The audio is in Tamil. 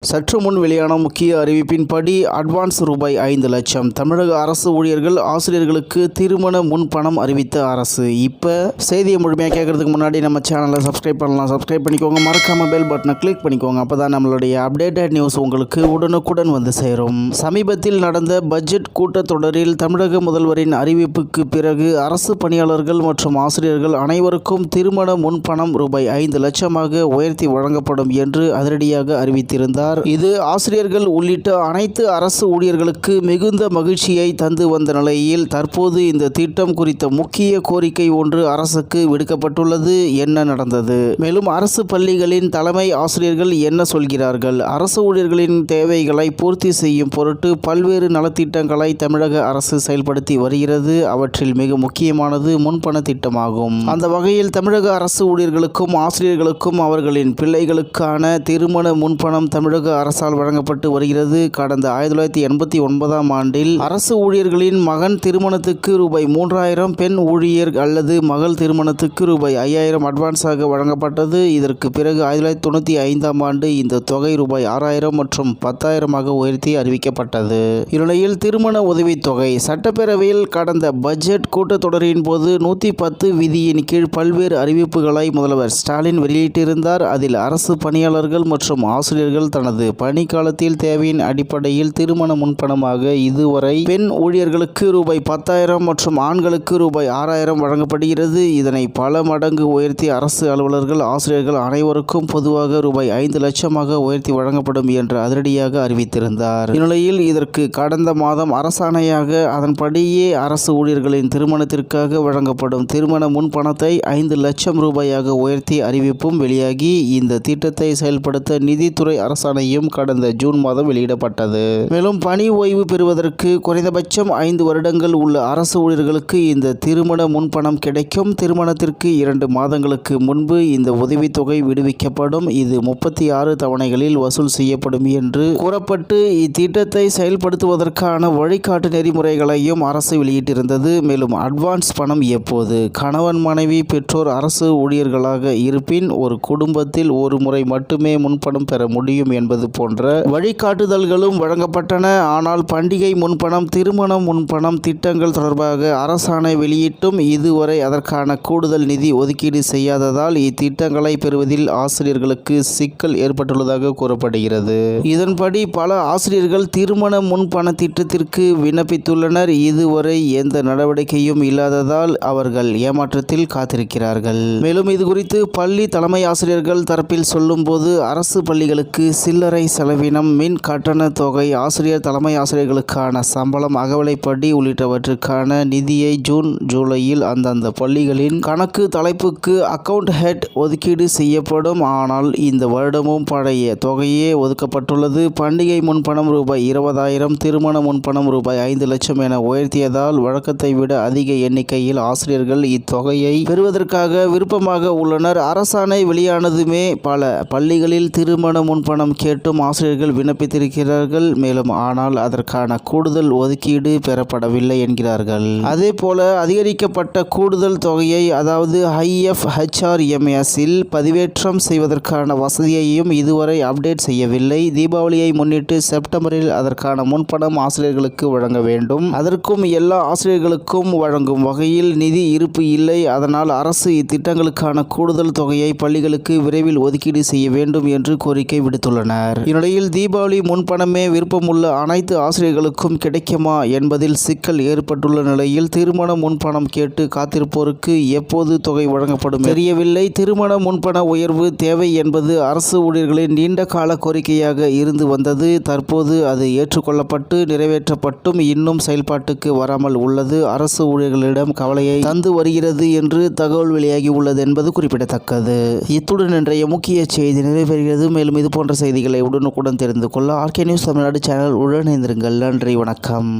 சற்று முன் வெளியான முக்கிய அறிவிப்பின்படி அட்வான்ஸ் ரூபாய் 5 லட்சம் தமிழக அரசு ஊழியர்கள் ஆசிரியர்களுக்கு திருமண முன்பணம் அறிவித்த அரசு. இப்போ செய்தியை முழுமையாக கேட்கறதுக்கு முன்னாடி நம்ம சேனலை சப்ஸ்கிரைப் பண்ணலாம். சப்ஸ்கிரைப் பண்ணிக்கோங்க. மறக்காம பெல் பட்டனை கிளிக் பண்ணிக்கோங்க. அப்போ தான் நம்மளுடைய அப்டேட்டட் நியூஸ் உங்களுக்கு உடனுக்குடன் வந்து சேரும். சமீபத்தில் நடந்த பட்ஜெட் கூட்டத்தொடரில் தமிழக முதல்வரின் அறிவிப்புக்கு பிறகு அரசு பணியாளர்கள் மற்றும் ஆசிரியர்கள் அனைவருக்கும் திருமண முன்பணம் ரூபாய் 5 லட்சமாக உயர்த்தி வழங்கப்படும் என்று அதிரடியாக அறிவித்திருந்தார். இது ஆசிரியர்கள் உள்ளிட்ட அனைத்து அரசு ஊழியர்களுக்கு மிகுந்த மகிழ்ச்சியை தந்து வந்த நிலையில் தற்போது இந்த திட்டம் குறித்த முக்கிய கோரிக்கை ஒன்று அரசுக்கு விடுக்கப்பட்டுள்ளது. என்ன நடந்தது? மேலும் அரசு பள்ளிகளின் தலைமை ஆசிரியர்கள் என்ன சொல்கிறார்கள்? அரசு ஊழியர்களின் தேவைகளை பூர்த்தி செய்யும் பொருட்டு பல்வேறு நலத்திட்டங்களை தமிழக அரசு செயல்படுத்தி வருகிறது. அவற்றில் மிக முக்கியமானது முன்பண திட்டமாகும். அந்த வகையில் தமிழக அரசு ஊழியர்களுக்கும் ஆசிரியர்களுக்கும் அவர்களின் பிள்ளைகளுக்கான திருமண முன்பணம் தமிழக அரசால் வழங்கப்பட்டு வருகிறது. கடந்த 1989ஆம் ஆண்டில் அரசு ஊழியர்களின் மகன் திருமணத்துக்கு ரூபாய் 3000, பெண் ஊழியர் அல்லது மகள் திருமணத்துக்கு ரூபாய் 5000 அட்வான்ஸாக வழங்கப்பட்டது. இதற்கு பிறகு 1995ஆம் ஆண்டு இந்த தொகை ரூபாய் 6000 மற்றும் 10000ஆக உயர்த்தி அறிவிக்கப்பட்டது. இந்நிலையில் திருமண உதவித்தொகை சட்டப்பேரவையில் கடந்த பட்ஜெட் கூட்டத்தொடரின் போது 110 விதியின் கீழ் பல்வேறு அறிவிப்புகளை முதல்வர் ஸ்டாலின் வெளியிட்டிருந்தார். அதில் அரசு பணியாளர்கள் மற்றும் ஆசிரியர்கள் தனது பணிக்காலத்தில் தேவையின் அடிப்படையில் திருமண முன்பணமாக இதுவரை பெண் ஊழியர்களுக்கு ரூபாய் 10000 மற்றும் ஆண்களுக்கு ரூபாய் 6000 வழங்கப்படுகிறது. இதனை பல மடங்கு உயர்த்தி அரசு அலுவலர்கள் ஆசிரியர்கள் அனைவருக்கும் பொதுவாக ரூபாய் 5 லட்சமாக உயர்த்தி வழங்கப்படும் என்று அதிரடியாக அறிவித்திருந்தார். இந்நிலையில் இதற்கு கடந்த மாதம் அரசாணையாக அதன்படியே அரசு ஊழியர்களின் திருமணத்திற்காக வழங்கப்படும் திருமண முன்பணத்தை 5 லட்சம் ரூபாயாக உயர்த்தி அறிவிப்பும் வெளியாகி இந்த திட்டத்தை செயல்படுத்த நிதித்துறை அரசாணையும் கடந்த ஜூன் மாதம் வெளியிடப்பட்டது. மேலும் பணி ஓய்வு பெறுவதற்கு குறைந்தபட்சம் 5 வருடங்கள் உள்ள அரசு ஊழியர்களுக்கு இந்த திருமண முன்பணம் கிடைக்கும். திருமணத்திற்கு 2 மாதங்களுக்கு முன்பு இந்த உதவித்தொகை விடுவிக்கப்படும். இது 36 தவணைகளில் வசூல் செய்யப்படும் என்று கூறப்பட்டு இத்திட்டத்தை செயல்படுத்துவதற்கான வழிகாட்டு நெறிமுறைகளையும் அரசு வெளியிட்டிருந்தது. மேலும் அட்வான்ஸ் பணம் எப்போது? கணவன் மனைவி பெற்றோர் அரசு ஊழியர்களாக இருப்பின் ஒரு குடும்பத்தில் ஒரு முறை மட்டுமே முன்பணம் பெற முடியும் என்பது போன்ற வழிகாட்டுதல்களும் வழங்கப்பட்டன. ஆனால் பண்டிகை முன்பணம், திருமண முன்பணம் திட்டங்கள் தொடர்பாக அரசாணை வெளியிட்டும் இதுவரை அதற்கான கூடுதல் நிதி ஒதுக்கீடு செய்யாததால் இத்திட்டங்களை பெறுவதில் ஆசிரியர்களுக்கு சிக்கல் ஏற்பட்டுள்ளதாக கூறப்படுகிறது. இதன்படி பல ஆசிரியர்கள் திருமண முன்பண திட்டத்திற்கு விண்ணப்பித்துள்ளனர். இதுவரை எந்த நடவடிக்கையும் இல்லாததால் அவர்கள் ஏமாற்றத்தில் காத்திருக்கிறார்கள். மேலும் இதுகுறித்து பள்ளி தலைமை ஆசிரியர்கள் தரப்பில் சொல்லும்போது அரசு பள்ளிகளுக்கு சில்லறை செலவினம், மின் கட்டண தொகை, ஆசிரியர் தலைமை ஆசிரியர்களுக்கான சம்பளம், அகவிலைப்படி உள்ளிட்டவற்றுக்கான நிதியை ஜூன் ஜூலையில் அந்தந்த பள்ளிகளின் கணக்கு தலைப்புக்கு அக்கவுண்ட் ஹெட் ஒதுக்கீடு செய்யப்படும். ஆனால் இந்த வருடமும் பழைய தொகையே ஒதுக்கப்பட்டுள்ளது. பண்டிகை முன்பணம் ரூபாய் 20,000, திருமண முன்பணம் ரூபாய் 5 லட்சம் என உயர்த்தியதால் வழக்கத்தை விட அதிக எண்ணிக்கையில் ஆசிரியர்கள் இத்தொகையை பெறுவதற்காக விருப்பமாக உள்ளனர். அரசாணை வெளியானதுமே பல பள்ளிகளில் திருமண முன்பணம் கேட்டும் ஆசிரியர்கள் விண்ணப்பித்திருக்கிறார்கள். மேலும் ஆனால் அதற்கான கூடுதல் ஒதுக்கீடு பெறப்படவில்லை என்கிறார்கள். அதே போல அதிகரிக்கப்பட்ட கூடுதல் தொகையை அதாவது IFHRMS இல் பதிவேற்றம் செய்வதற்கான வசதியையும் இதுவரை அப்டேட் செய்யவில்லை. தீபாவளியை முன்னிட்டு செப்டம்பரில் அதற்கான முன்பணம் ஆசிரியர்களுக்கு வழங்க வேண்டும். அதற்கும் எல்லா ஆசிரியர்களுக்கும் வழங்கும் வகையில் நிதி இருப்பு இல்லை. அதனால் அரசு இத்திட்டங்களுக்கான கூடுதல் தொகையை பள்ளிகளுக்கு விரைவில் ஒதுக்கீடு செய்ய வேண்டும் என்று கோரிக்கை விடுத்துள்ளனர். இந்நிலையில் தீபாவளி முன்பணமே விருப்பமுள்ள அனைத்து ஆசிரியர்களுக்கும் கிடைக்குமா என்பதில் சிக்கல் ஏற்பட்டுள்ள நிலையில் திருமண முன்பணம் கேட்டு காத்திருப்போருக்கு எப்போது தொகை வழங்கப்படும் தெரியவில்லை. திருமண முன்பண உயர்வு தேவை என்பது அரசு ஊழியர்களின் நீண்ட கால கோரிக்கையாக இருந்து வந்தது. தற்போது அது ஏற்றுக்கொள்ளப்பட்டு நிறைவேற்றப்பட்டும் இன்னும் செயல்பாட்டுக்கு வராமல் உள்ளது அரசு ஊழியர்களிடம் கவலையை தந்து வருகிறது என்று தகவல் வெளியாகி உள்ளது என்பது குறிப்பிடத்தக்கது. இத்துடன் இன்றைய முக்கிய செய்தி நிறைவேறுகிறது. மேலும் இது போன்ற செய்திகளை உடனுக்குடன் தெரிந்து கொள்ள RK நியூஸ் தமிழ்நாடு சேனல் உடன் இணைந்திருங்கள். நன்றி, வணக்கம்.